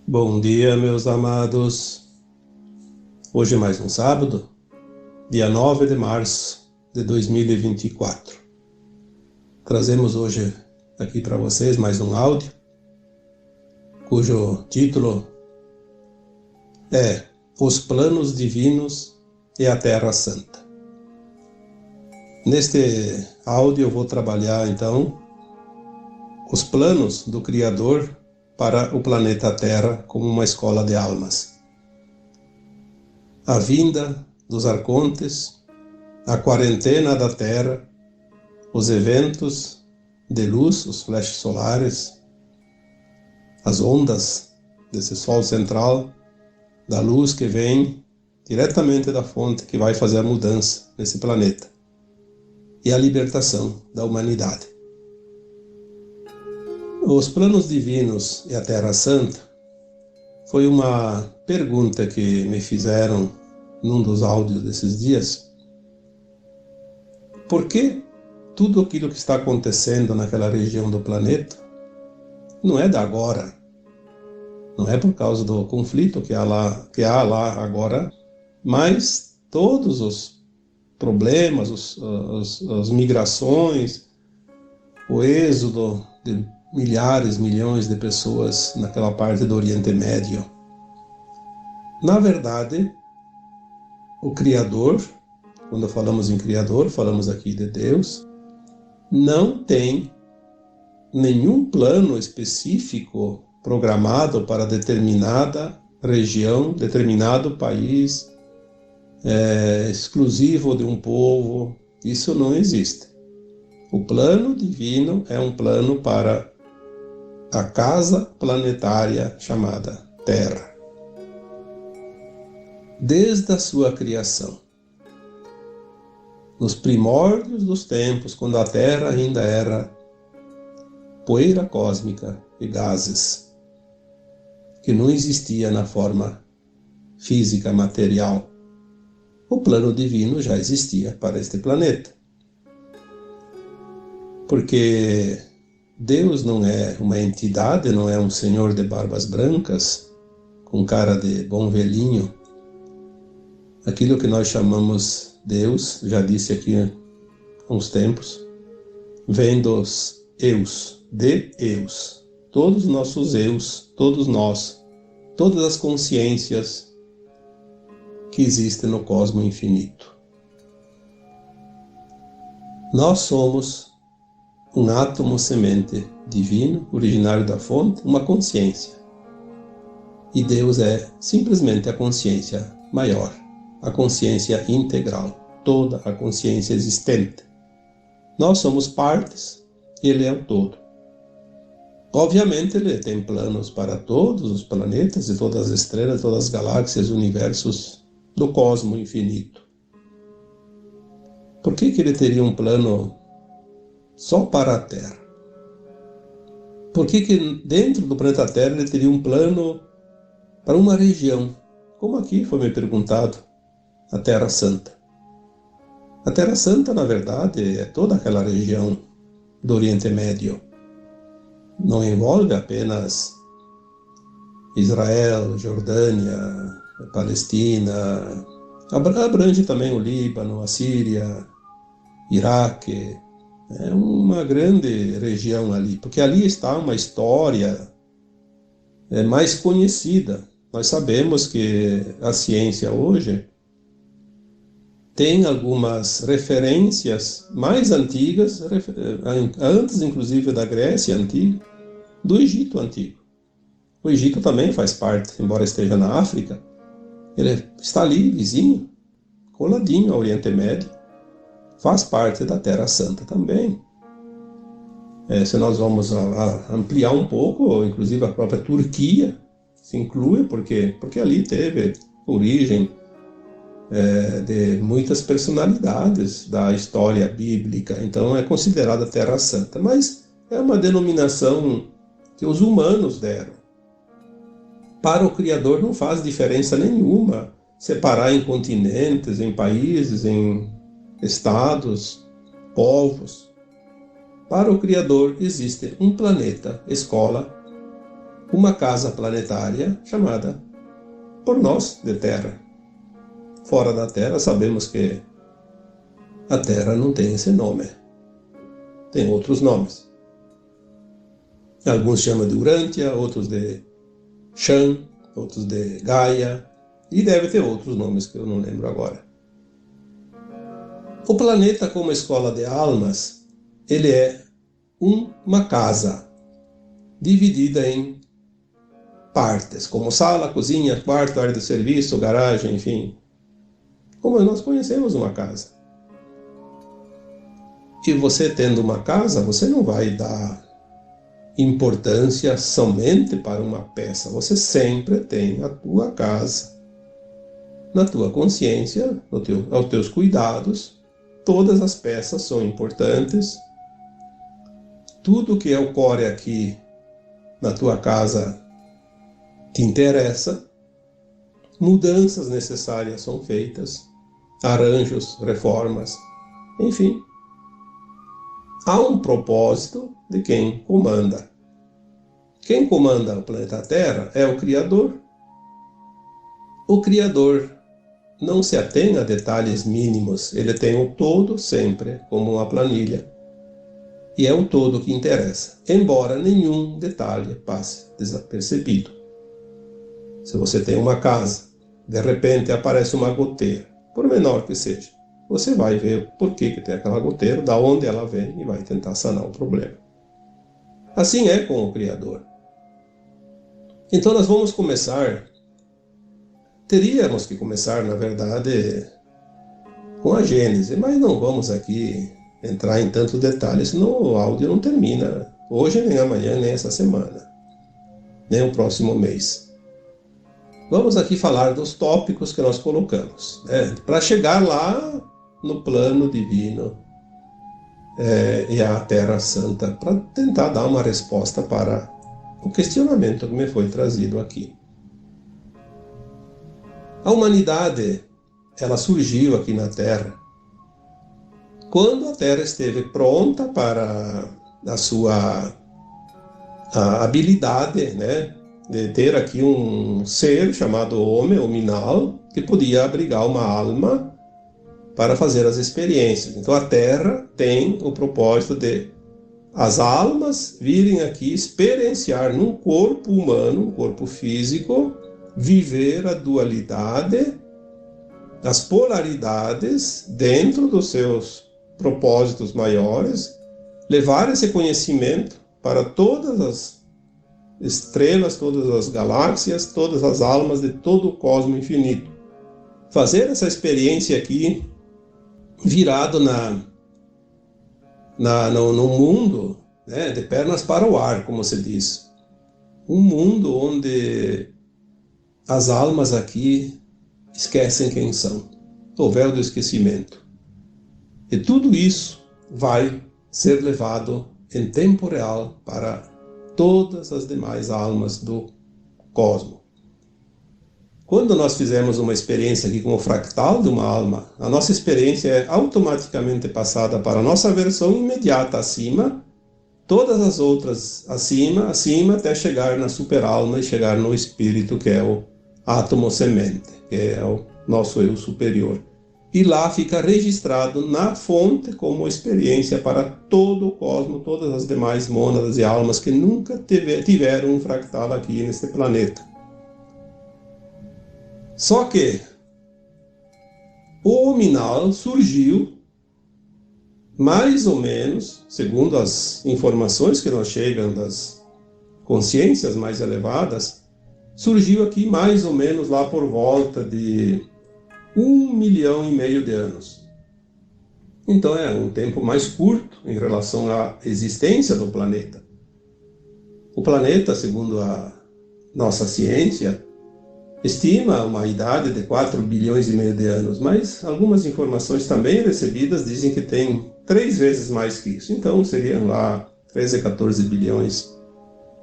Bom dia, meus amados. Hoje é mais um sábado, dia 9 de março de 2024. Trazemos hoje aqui para vocês mais um áudio, cujo título é Os Planos Divinos e a Terra Santa. Neste áudio eu vou trabalhar então os planos do Criador para o planeta Terra como uma escola de almas. A vinda dos arcontes, a quarentena da Terra, os eventos de luz, os flashes solares, as ondas desse Sol central, da luz que vem diretamente da fonte que vai fazer a mudança nesse planeta, e a libertação da humanidade. Os planos divinos e a Terra Santa foi uma pergunta que me fizeram num dos áudios desses dias. Por que tudo aquilo que está acontecendo naquela região do planeta não é da agora? Não é por causa do conflito que há lá agora, mas todos os problemas, as migrações, o êxodo de milhares, milhões de pessoas naquela parte do Oriente Médio. Na verdade, o Criador, quando falamos em Criador, falamos aqui de Deus, não tem nenhum plano específico programado para determinada região, determinado país, exclusivo de um povo. Isso não existe. O plano divino é um plano para a casa planetária chamada Terra. Desde a sua criação, nos primórdios dos tempos, quando a Terra ainda era poeira cósmica e gases, que não existia na forma física material, o plano divino já existia para este planeta. Porque Deus não é uma entidade, não é um senhor de barbas brancas, com cara de bom velhinho. Aquilo que nós chamamos Deus, já disse aqui há uns tempos, vem dos eus, de eus. Todos os nossos eus, todos nós, todas as consciências que existem no cosmos infinito. Nós somos um átomo semente divino, originário da fonte, uma consciência. E Deus é simplesmente a consciência maior, a consciência integral, toda a consciência existente. Nós somos partes, Ele é o todo. Obviamente Ele tem planos para todos os planetas e todas as estrelas, todas as galáxias, universos do cosmos infinito. Por que Ele teria um plano só para a Terra? Por que dentro do planeta Terra Ele teria um plano para uma região? Como aqui foi me perguntado, a Terra Santa. A Terra Santa, na verdade, é toda aquela região do Oriente Médio. Não envolve apenas Israel, Jordânia, Palestina, abrange também o Líbano, a Síria, Iraque. É uma grande região ali, porque ali está uma história mais conhecida. Nós sabemos que a ciência hoje tem algumas referências mais antigas, antes inclusive da Grécia Antiga, do Egito Antigo. O Egito também faz parte, embora esteja na África, ele está ali, vizinho, coladinho ao Oriente Médio, faz parte da Terra Santa também. Se nós vamos ampliar um pouco, inclusive a própria Turquia se inclui, porque ali teve origem de muitas personalidades da história bíblica, então é considerada Terra Santa, mas é uma denominação que os humanos deram. Para o Criador não faz diferença nenhuma separar em continentes, em países, em estados, povos. Para o Criador existe um planeta, escola, uma casa planetária chamada por nós de Terra. Fora da Terra, sabemos que a Terra não tem esse nome. Tem outros nomes. Alguns chamam de Urântia, outros de Shan, outros de Gaia, e deve ter outros nomes que eu não lembro agora. O planeta como escola de almas, ele é uma casa dividida em partes, como sala, cozinha, quarto, área de serviço, garagem, enfim. Como nós conhecemos uma casa. E você tendo uma casa, você não vai dar importância somente para uma peça. Você sempre tem a tua casa, na tua consciência, aos teus cuidados. Todas as peças são importantes. Tudo que ocorre aqui na tua casa te interessa. Mudanças necessárias são feitas, arranjos, reformas, enfim. Há um propósito de quem comanda. Quem comanda o planeta Terra é o Criador. O Criador não se atém a detalhes mínimos, ele tem o todo sempre como uma planilha. E é o todo que interessa, embora nenhum detalhe passe desapercebido. Se você tem uma casa, de repente aparece uma goteira, por menor que seja, você vai ver por que tem aquela goteira, da onde ela vem e vai tentar sanar o problema. Assim é com o Criador. Então nós vamos começar, teríamos que começar, na verdade, com a Gênese, mas não vamos aqui entrar em tantos detalhes, senão o áudio não termina hoje, nem amanhã, nem essa semana, nem o próximo mês. Vamos aqui falar dos tópicos que nós colocamos, para chegar lá no plano divino e a Terra Santa, para tentar dar uma resposta para o questionamento que me foi trazido aqui. A humanidade, ela surgiu aqui na Terra quando a Terra esteve pronta para a sua habilidade, de ter aqui um ser chamado homem, ou Minal, que podia abrigar uma alma para fazer as experiências. Então a Terra tem o propósito de as almas virem aqui experienciar num corpo humano, um corpo físico, viver a dualidade, as polaridades dentro dos seus propósitos maiores, levar esse conhecimento para todas as estrelas, todas as galáxias, todas as almas de todo o cosmos infinito. Fazer essa experiência aqui virado no mundo, de pernas para o ar, como se diz. Um mundo onde as almas aqui esquecem quem são. O véu do esquecimento. E tudo isso vai ser levado em tempo real para todas as demais almas do cosmos. Quando nós fizemos uma experiência aqui com o fractal de uma alma, a nossa experiência é automaticamente passada para a nossa versão imediata acima, todas as outras acima, até chegar na superalma e chegar no espírito, que é o átomo semente, que é o nosso eu superior. E lá fica registrado na fonte como experiência para todo o cosmos, todas as demais mônadas e almas que nunca tiveram um fractal aqui neste planeta. Só que o Minal surgiu mais ou menos, segundo as informações que nos chegam das consciências mais elevadas, surgiu aqui mais ou menos lá por volta de 1,5 milhão de anos. Então é um tempo mais curto em relação à existência do planeta. O planeta, segundo a nossa ciência, estima uma idade de 4,5 bilhões de anos, mas algumas informações também recebidas dizem que tem 3 vezes mais que isso. Então seriam lá 13, 14 bilhões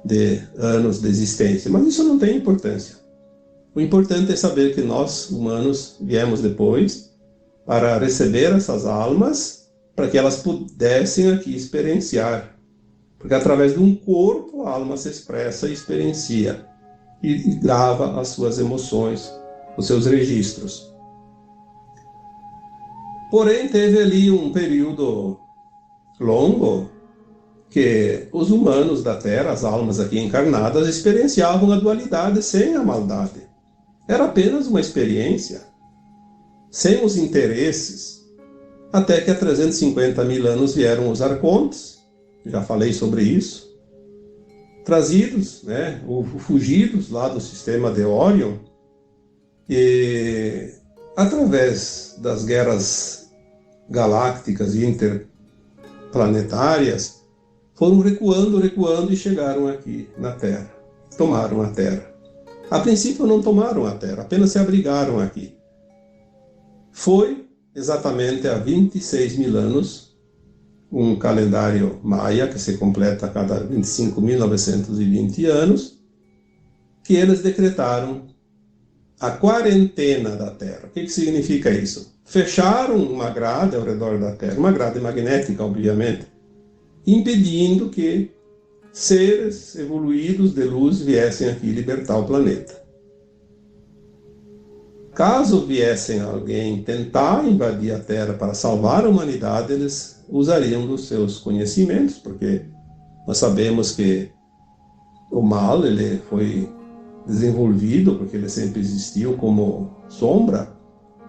de anos de existência. Mas isso não tem importância. O importante é saber que nós, humanos, viemos depois para receber essas almas, para que elas pudessem aqui experienciar Porque através de um corpo a alma se expressa e experiencia e grava as suas emoções, os seus registros. Porém, teve ali um período longo que os humanos da Terra, as almas aqui encarnadas, experienciavam a dualidade sem a maldade. Era apenas uma experiência, sem os interesses, até que há 350 mil anos vieram os arcontes, já falei sobre isso, trazidos, ou fugidos lá do sistema de Órion, e através das guerras galácticas e interplanetárias, foram recuando e chegaram aqui na Terra, tomaram a Terra. A princípio não tomaram a Terra, apenas se abrigaram aqui. Foi exatamente há 26 mil anos, um calendário maia que se completa a cada 25.920 anos, que eles decretaram a quarentena da Terra. O que significa isso? Fecharam uma grade ao redor da Terra, uma grade magnética, obviamente, impedindo que seres evoluídos de luz viessem aqui libertar o planeta. Caso viessem alguém tentar invadir a Terra para salvar a humanidade, eles usariam dos seus conhecimentos, porque nós sabemos que o mal ele foi desenvolvido, porque ele sempre existiu como sombra,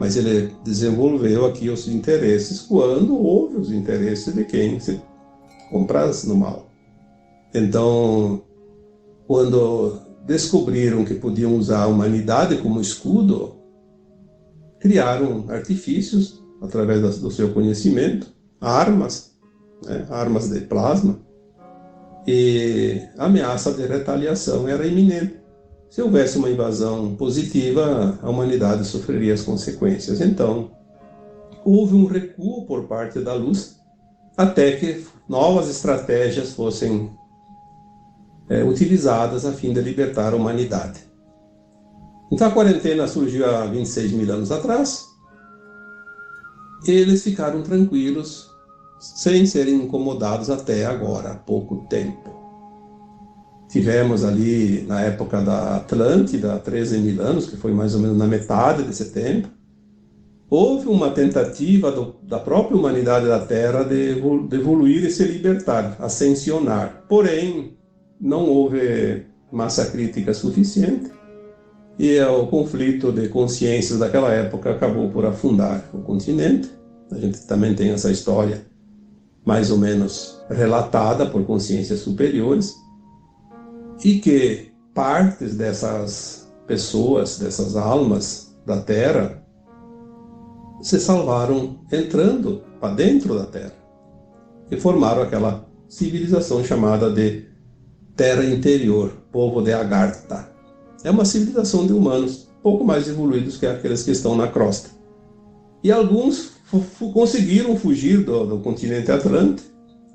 mas ele desenvolveu aqui os interesses quando houve os interesses de quem se compraz no mal. Então, quando descobriram que podiam usar a humanidade como escudo, criaram artifícios, através do seu conhecimento, armas de plasma, e a ameaça de retaliação era iminente. Se houvesse uma invasão positiva, a humanidade sofreria as consequências. Então, houve um recuo por parte da luz, até que novas estratégias fossem utilizadas a fim de libertar a humanidade. Então a quarentena surgiu há 26 mil anos atrás. Eles ficaram tranquilos, sem serem incomodados até agora, há pouco tempo. Tivemos ali, na época da Atlântida, 13 mil anos, que foi mais ou menos na metade desse tempo, houve uma tentativa da própria humanidade da Terra de evoluir e se libertar, ascensionar. Porém, não houve massa crítica suficiente e o conflito de consciências daquela época acabou por afundar o continente. A gente também tem essa história mais ou menos relatada por consciências superiores, e que partes dessas pessoas, dessas almas da Terra, se salvaram entrando para dentro da Terra e formaram aquela civilização chamada de Terra Interior, povo de Agartha. É uma civilização de humanos pouco mais evoluídos que aqueles que estão na crosta. E alguns conseguiram fugir do continente Atlântico,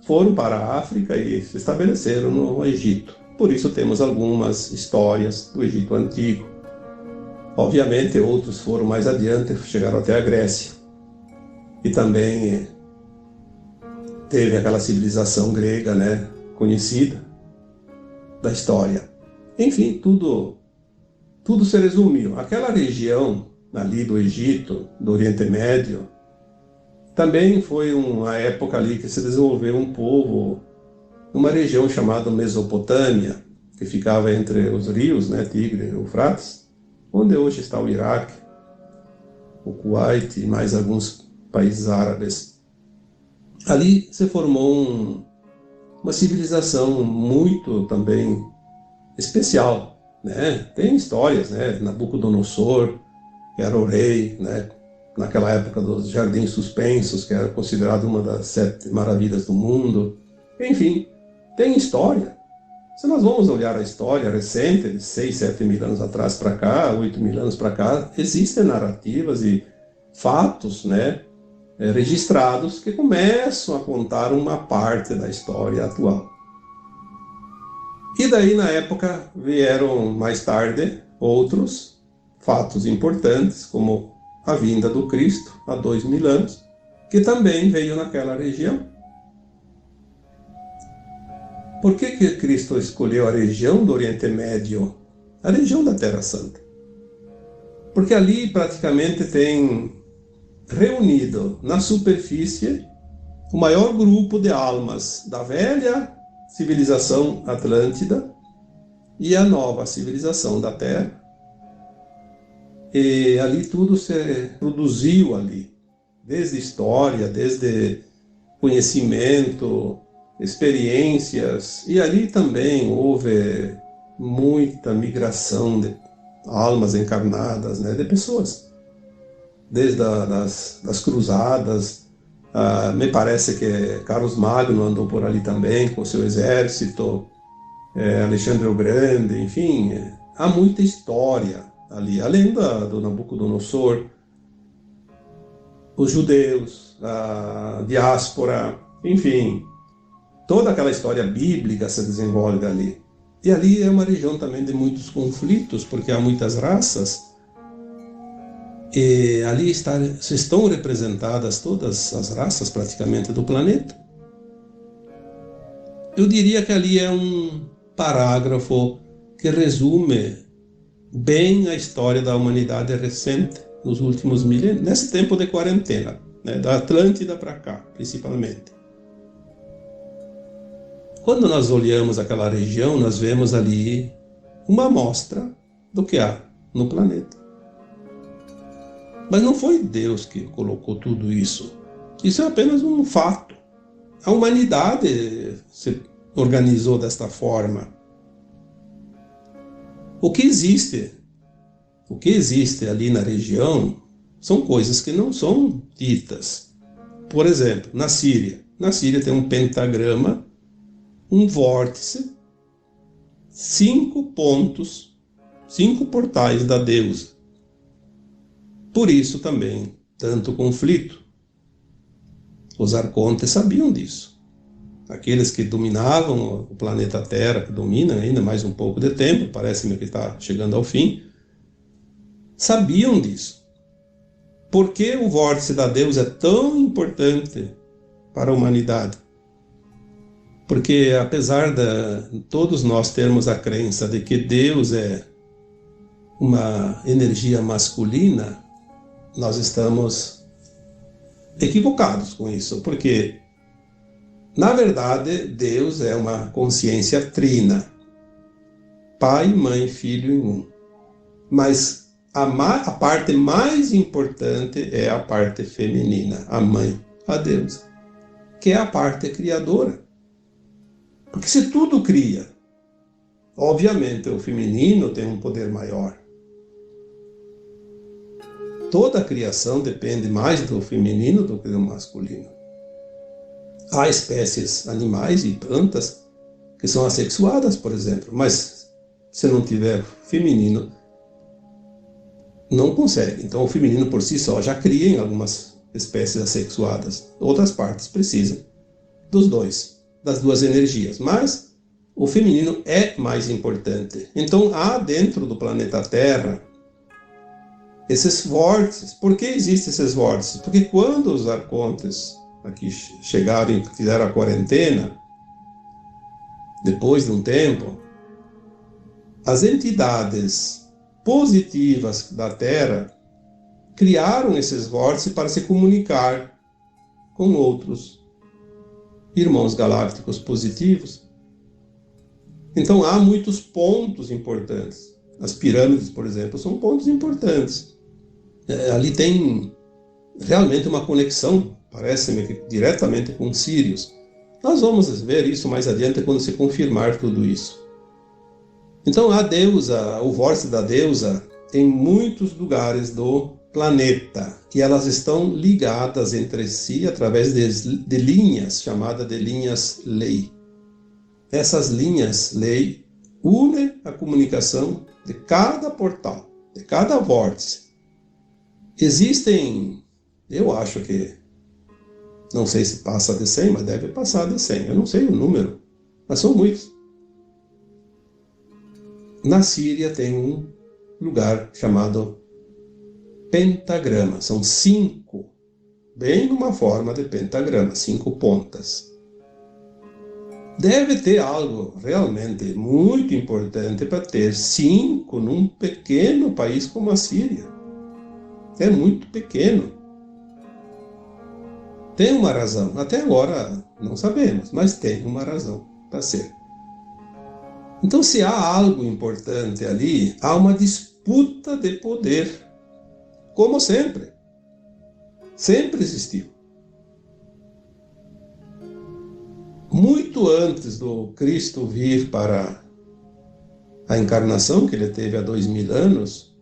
foram para a África e se estabeleceram no Egito. Por isso temos algumas histórias do Egito Antigo. Obviamente outros foram mais adiante, chegaram até a Grécia. E também teve aquela civilização grega, conhecida da história. Enfim, tudo se resumiu. Aquela região ali do Egito, do Oriente Médio, também foi uma época ali que se desenvolveu um povo, uma região chamada Mesopotâmia, que ficava entre os rios, Tigre e Eufrates, onde hoje está o Iraque, o Kuwait e mais alguns países árabes. Ali se formou uma civilização muito também especial, Tem histórias, Nabucodonosor, que era o rei, naquela época dos Jardins Suspensos, que era considerado uma das 7 maravilhas do mundo. Enfim, tem história. Se nós vamos olhar a história recente, de 6, 7 mil anos atrás para cá, 8 mil anos para cá, existem narrativas e fatos, registrados que começam a contar uma parte da história atual. E daí, na época, vieram mais tarde outros fatos importantes, como a vinda do Cristo, há 2000 anos, que também veio naquela região. Por que Cristo escolheu a região do Oriente Médio, a região da Terra Santa? Porque ali praticamente tem reunido na superfície o maior grupo de almas da velha civilização Atlântida e a nova civilização da Terra. E ali tudo se produziu ali, desde história, desde conhecimento, experiências, e ali também houve muita migração de almas encarnadas, né, de pessoas, desde das cruzadas. Me parece que Carlos Magno andou por ali também com seu exército, Alexandre o Grande, enfim, há muita história ali, além do Nabucodonosor, os judeus, a diáspora, enfim, toda aquela história bíblica se desenvolve ali. E ali é uma região também de muitos conflitos, porque há muitas raças, e ali estão representadas todas as raças praticamente do planeta. Eu diria que ali é um parágrafo que resume bem a história da humanidade recente, nos últimos milênios, nesse tempo de quarentena, né, da Atlântida para cá, principalmente. Quando nós olhamos aquela região, nós vemos ali uma amostra do que há no planeta. Mas não foi Deus que colocou tudo isso. Isso é apenas um fato. A humanidade se organizou desta forma. O que existe ali na região são coisas que não são ditas. Por exemplo, na Síria. Na Síria tem um pentagrama, um vórtice, 5 pontos, 5 portais da deusa. Por isso também, tanto conflito. Os arcontes sabiam disso. Aqueles que dominavam o planeta Terra, que dominam ainda mais um pouco de tempo, parece-me que está chegando ao fim, sabiam disso. Por que o vórtice da deusa é tão importante para a humanidade? Porque apesar de todos nós termos a crença de que Deus é uma energia masculina, nós estamos equivocados com isso, porque na verdade Deus é uma consciência trina, Pai, Mãe, Filho em um. Mas a parte mais importante é a parte feminina, a Mãe, a Deus, que é a parte criadora. Porque se tudo cria, obviamente o feminino tem um poder maior. Toda a criação depende mais do feminino do que do masculino. Há espécies animais e plantas que são assexuadas, por exemplo, mas se não tiver feminino, não consegue. Então o feminino por si só já cria em algumas espécies assexuadas. Outras partes precisam das duas energias, mas o feminino é mais importante. Então há dentro do planeta Terra esses vórtices. Por que existem esses vórtices? Porque quando os arcontes aqui chegaram e fizeram a quarentena, depois de um tempo, as entidades positivas da Terra criaram esses vórtices para se comunicar com outros irmãos galácticos positivos. Então há muitos pontos importantes. As pirâmides, por exemplo, são pontos importantes. Ali tem realmente uma conexão, parece-me, diretamente com Sírios. Nós vamos ver isso mais adiante quando se confirmar tudo isso. Então a deusa, o vórtice da deusa, em muitos lugares do planeta, e elas estão ligadas entre si através de linhas, chamadas de linhas lei. Essas linhas lei unem a comunicação de cada portal, de cada vórtice. Existem, eu acho que, não sei se passa de 100, mas deve passar de 100, eu não sei o número, mas são muitos. Na Síria tem um lugar chamado pentagrama, são 5, bem numa forma de pentagrama, 5 pontas. Deve ter algo realmente muito importante para ter 5 num pequeno país como a Síria. É muito pequeno. Tem uma razão. Até agora não sabemos, mas tem uma razão para ser. Então, se há algo importante ali, há uma disputa de poder, como sempre. Sempre existiu. Muito antes do Cristo vir para a encarnação que ele teve há 2000 anos,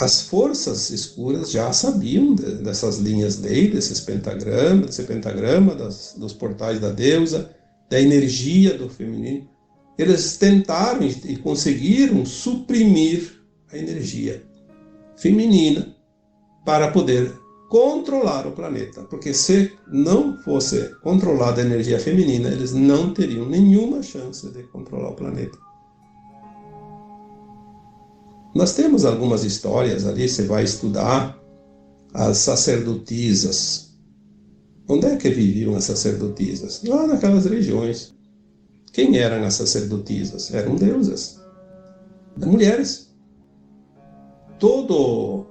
as forças escuras já sabiam dessas linhas lei, desse pentagrama dos portais da deusa, da energia do feminino. Eles tentaram e conseguiram suprimir a energia feminina para poder controlar o planeta. Porque se não fosse controlada a energia feminina, eles não teriam nenhuma chance de controlar o planeta. Nós temos algumas histórias ali, você vai estudar as sacerdotisas. Onde é que viviam as sacerdotisas? Lá naquelas regiões. Quem eram as sacerdotisas? Eram deusas. Mulheres. Todo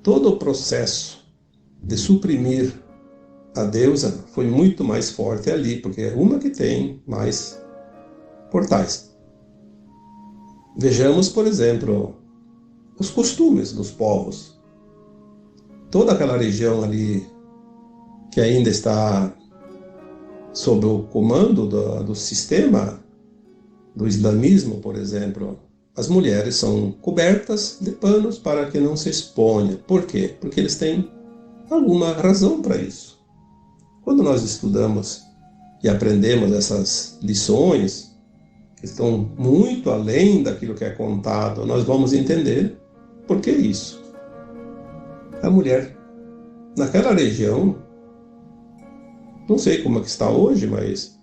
o processo de suprimir a deusa foi muito mais forte ali, porque é uma que tem mais portais. Vejamos, por exemplo, os costumes dos povos. Toda aquela região ali que ainda está sob o comando do sistema do islamismo, por exemplo, as mulheres são cobertas de panos para que não se exponha. Por quê? Porque eles têm alguma razão para isso. Quando nós estudamos e aprendemos essas lições, que estão muito além daquilo que é contado, nós vamos entender por que isso. A mulher, naquela região, não sei como é que está hoje, mas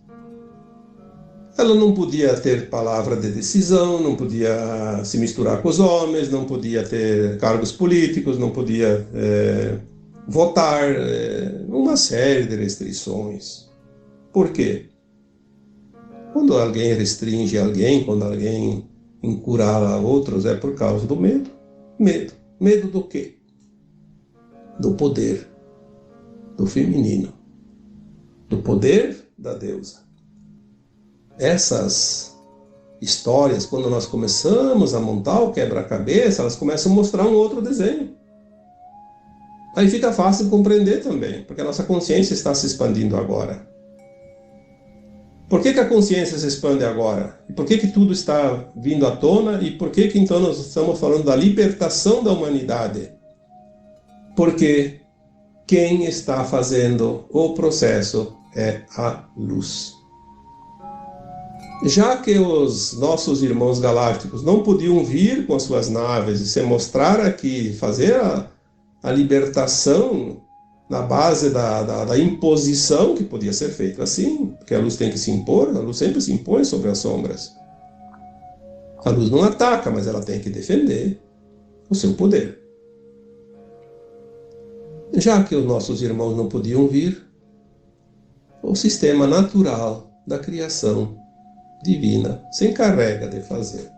ela não podia ter palavra de decisão, não podia se misturar com os homens, não podia ter cargos políticos, não podia votar, uma série de restrições. Por quê? Quando alguém restringe alguém, quando alguém encurrala outros, é por causa do medo. Medo. Medo do quê? Do poder do feminino. Do poder da deusa. Essas histórias, quando nós começamos a montar o quebra-cabeça, elas começam a mostrar um outro desenho. Aí fica fácil de compreender também, porque a nossa consciência está se expandindo agora. Por que a consciência se expande agora? E por que tudo está vindo à tona? E por que então nós estamos falando da libertação da humanidade? Porque quem está fazendo o processo é a luz. Já que os nossos irmãos galácticos não podiam vir com as suas naves e se mostrar aqui, fazer a libertação na base da imposição, que podia ser feito assim, porque a luz tem que se impor, a luz sempre se impõe sobre as sombras. A luz não ataca, mas ela tem que defender o seu poder. Já que os nossos irmãos não podiam vir, o sistema natural da criação divina se encarrega de fazer.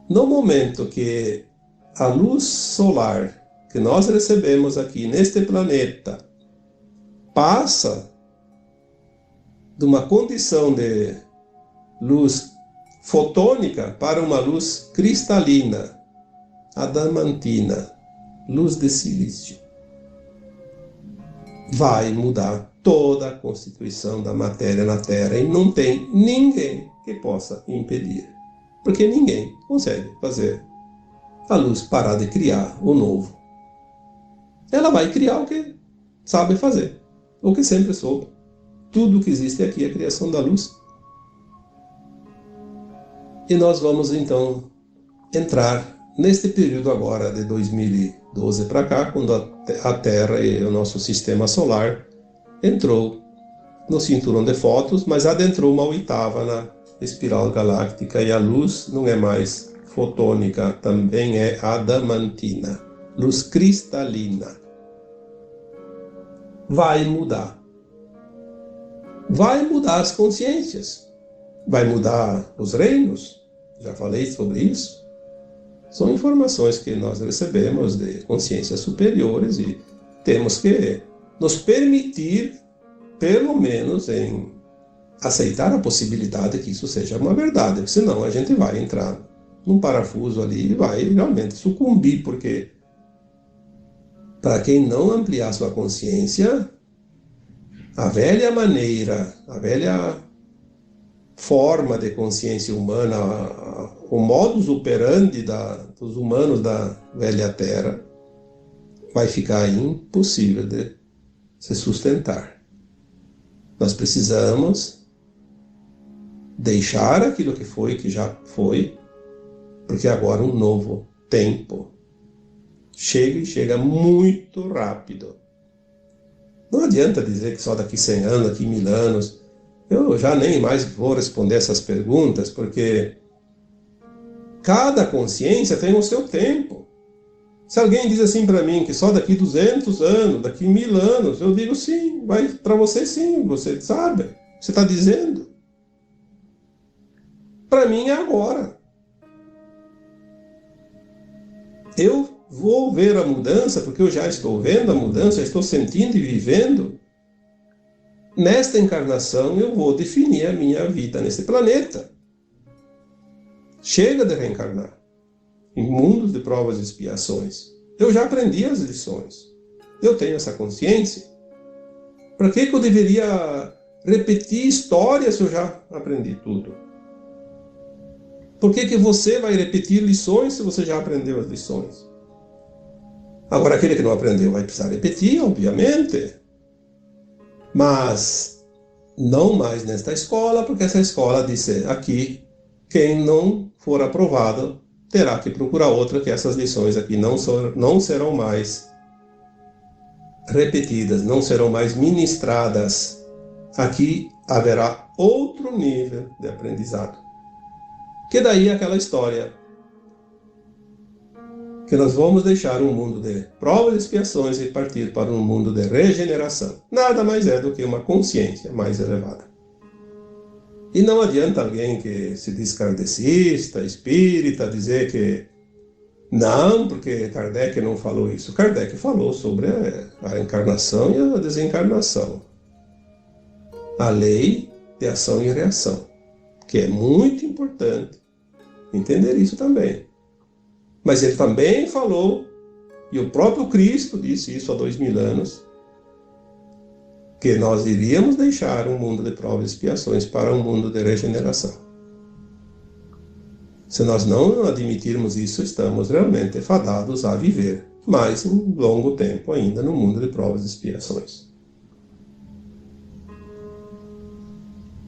No momento que a luz solar que nós recebemos aqui neste planeta passa de uma condição de luz fotônica para uma luz cristalina, adamantina, luz de silício, vai mudar toda a constituição da matéria na Terra e não tem ninguém que possa impedir, porque ninguém consegue fazer a luz parar de criar o novo. Ela vai criar o que sabe fazer, o que sempre soube. Tudo que existe aqui é a criação da luz. E nós vamos então entrar neste período agora de 2012 para cá, quando a Terra e o nosso sistema solar entrou no cinturão de Fótons, mas adentrou uma oitava na espiral galáctica e a luz não é mais fotônica, também é adamantina, luz cristalina. Vai mudar. vai mudar as consciências, vai mudar os reinos. Já falei sobre isso. São informações que nós recebemos de consciências superiores e temos que nos permitir, pelo menos, em aceitar a possibilidade que isso seja uma verdade, senão a gente vai entrar num parafuso ali e vai realmente sucumbir, porque para quem não ampliar sua consciência, a velha maneira, a velha forma de consciência humana, o modus operandi dos humanos da velha Terra, vai ficar impossível de se sustentar. Nós precisamos deixar aquilo que já foi, porque agora um novo tempo chega e chega muito rápido. Não adianta dizer que só daqui 100 anos, daqui 1000 anos. Eu já nem mais vou responder essas perguntas, porque cada consciência tem o seu tempo. Se alguém diz assim para mim que só daqui 200 anos, daqui 1000 anos, eu digo sim, vai para você sim, você sabe, você está dizendo. Para mim é agora. Eu vou ver a mudança, porque eu já estou vendo a mudança, já estou sentindo e vivendo. Nesta encarnação eu vou definir a minha vida nesse planeta. Chega de reencarnar em mundos de provas e expiações. Eu já aprendi as lições. Eu tenho essa consciência. Para que eu deveria repetir histórias se eu já aprendi tudo? Por que você vai repetir lições se você já aprendeu as lições? Agora, aquele que não aprendeu vai precisar repetir, obviamente. Mas não mais nesta escola, porque essa escola disse aqui, quem não for aprovado terá que procurar outra, que essas lições aqui não serão mais repetidas, não serão mais ministradas. Aqui haverá outro nível de aprendizado. Que daí é aquela história que nós vamos deixar um mundo de provas e expiações e partir para um mundo de regeneração. Nada mais é do que uma consciência mais elevada. E não adianta alguém que se diz kardecista, espírita, dizer que não, porque Kardec não falou isso. Kardec falou sobre a encarnação e a desencarnação. A lei de ação e reação, que é muito importante entender isso também. Mas ele também falou, e o próprio Cristo disse isso há 2000 anos, que nós iríamos deixar um mundo de provas e expiações para um mundo de regeneração. Se nós não admitirmos isso, estamos realmente fadados a viver mais um longo tempo ainda no mundo de provas e expiações.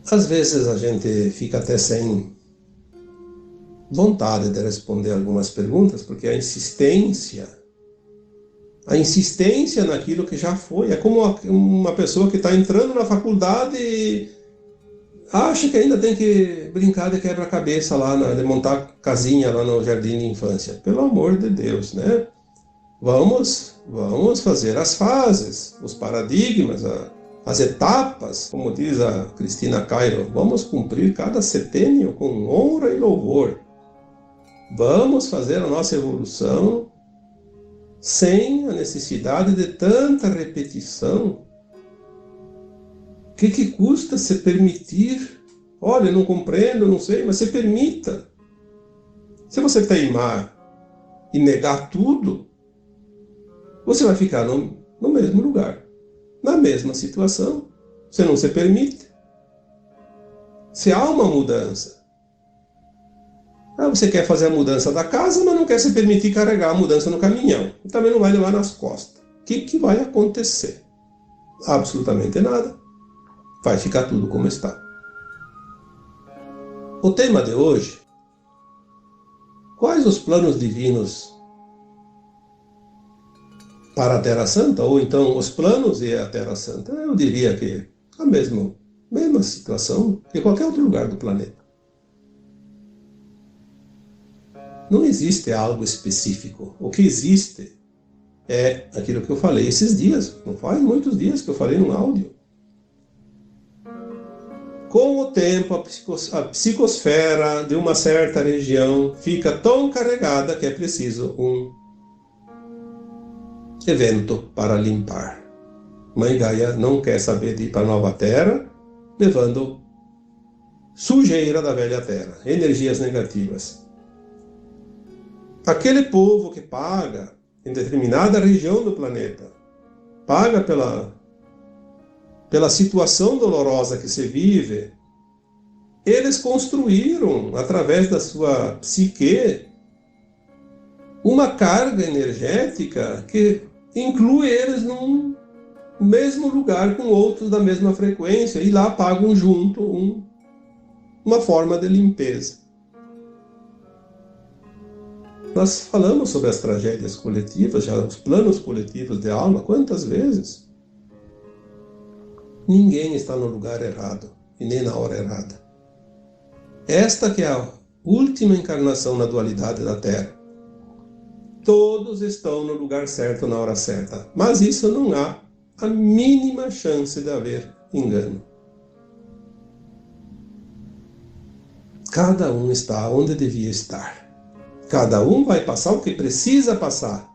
Às vezes a gente fica até sem vontade de responder algumas perguntas, porque a insistência naquilo que já foi, é como uma pessoa que está entrando na faculdade e acha que ainda tem que brincar de quebra-cabeça lá, de montar casinha lá no jardim de infância. Pelo amor de Deus, né? Vamos fazer as fases, os paradigmas, as etapas, como diz a Cristina Cairo. Vamos cumprir cada setênio com honra e louvor. Vamos fazer a nossa evolução sem a necessidade de tanta repetição. O que custa se permitir? Olha, eu não compreendo, eu não sei, mas se permita. Se você teimar e negar tudo, você vai ficar no mesmo lugar, na mesma situação. Você não se permite. Se há uma mudança, você quer fazer a mudança da casa, mas não quer se permitir carregar a mudança no caminhão. E também não vai levar nas costas. O que vai acontecer? Absolutamente nada. Vai ficar tudo como está. O tema de hoje: quais os planos divinos para a Terra Santa? Ou então os planos e a Terra Santa? Eu diria que a mesma situação que qualquer outro lugar do planeta. Não existe algo específico. O que existe é aquilo que eu falei esses dias. Não faz muitos dias que eu falei num áudio. com o tempo, a psicosfera de uma certa região fica tão carregada que é preciso um evento para limpar. Mãe Gaia não quer saber de ir para a nova terra, levando sujeira da velha terra, energias negativas. Aquele povo que paga em determinada região do planeta, paga pela situação dolorosa que se vive, eles construíram, através da sua psique, uma carga energética que inclui eles num mesmo lugar com outros da mesma frequência, e lá pagam junto uma forma de limpeza. Nós falamos sobre as tragédias coletivas, já os planos coletivos de alma, quantas vezes? Ninguém está no lugar errado e nem na hora errada. Esta que é a última encarnação na dualidade da Terra. Todos estão no lugar certo na hora certa, mas isso não há a mínima chance de haver engano. Cada um está onde devia estar. Cada um vai passar o que precisa passar.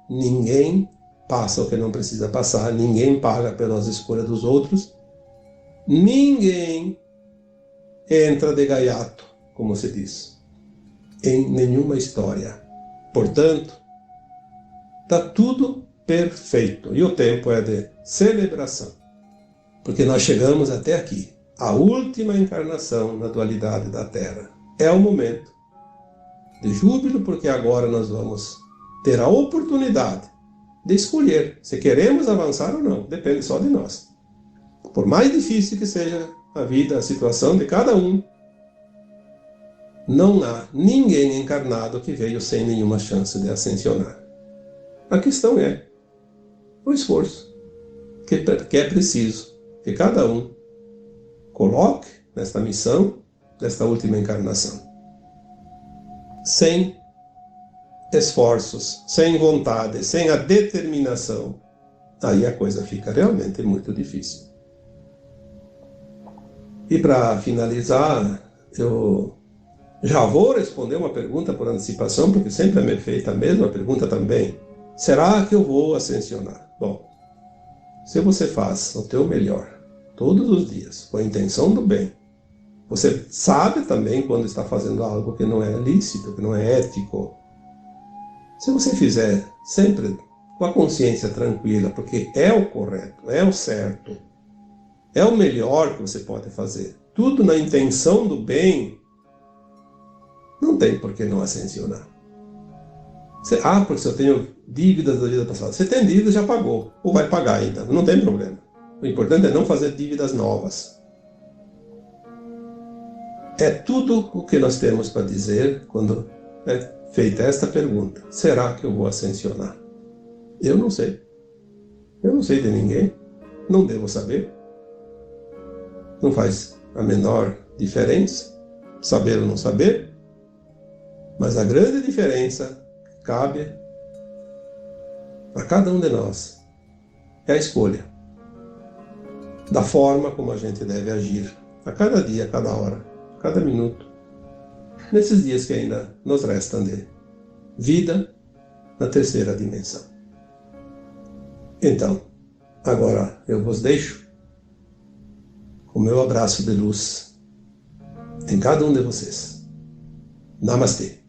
Ninguém passa o que não precisa passar. Ninguém paga pelas escolhas dos outros. Ninguém entra de gaiato, como se diz, em nenhuma história. Portanto, está tudo perfeito. E o tempo é de celebração. Porque nós chegamos até aqui. A última encarnação na dualidade da Terra. É o momento de júbilo, porque agora nós vamos ter a oportunidade de escolher se queremos avançar ou não. Depende só de nós. Por mais difícil que seja a vida, a situação de cada um, não há ninguém encarnado que veio sem nenhuma chance de ascensionar. A questão é o esforço que é preciso que cada um coloque nesta missão, nesta última encarnação. Sem esforços, sem vontade, sem a determinação, aí a coisa fica realmente muito difícil. E para finalizar, eu já vou responder uma pergunta por antecipação, porque sempre é feita a mesma pergunta também. Será que eu vou ascensionar? Bom, se você faz o teu melhor todos os dias, com a intenção do bem, você sabe também quando está fazendo algo que não é lícito, que não é ético. Se você fizer sempre com a consciência tranquila, porque é o correto, é o certo, é o melhor que você pode fazer, tudo na intenção do bem, não tem por que não ascensionar. Porque se eu tenho dívidas da vida passada. Você tem dívidas, já pagou, ou vai pagar ainda, não tem problema. O importante é não fazer dívidas novas. É tudo o que nós temos para dizer quando é feita esta pergunta. Será que eu vou ascensionar? Eu não sei. Eu não sei de ninguém. Não devo saber. Não faz a menor diferença saber ou não saber. Mas a grande diferença que cabe a cada um de nós é a escolha da forma como a gente deve agir a cada dia, a cada hora, a cada minuto, nesses dias que ainda nos restam de vida na terceira dimensão. Então, agora eu vos deixo com o meu abraço de luz em cada um de vocês. Namastê.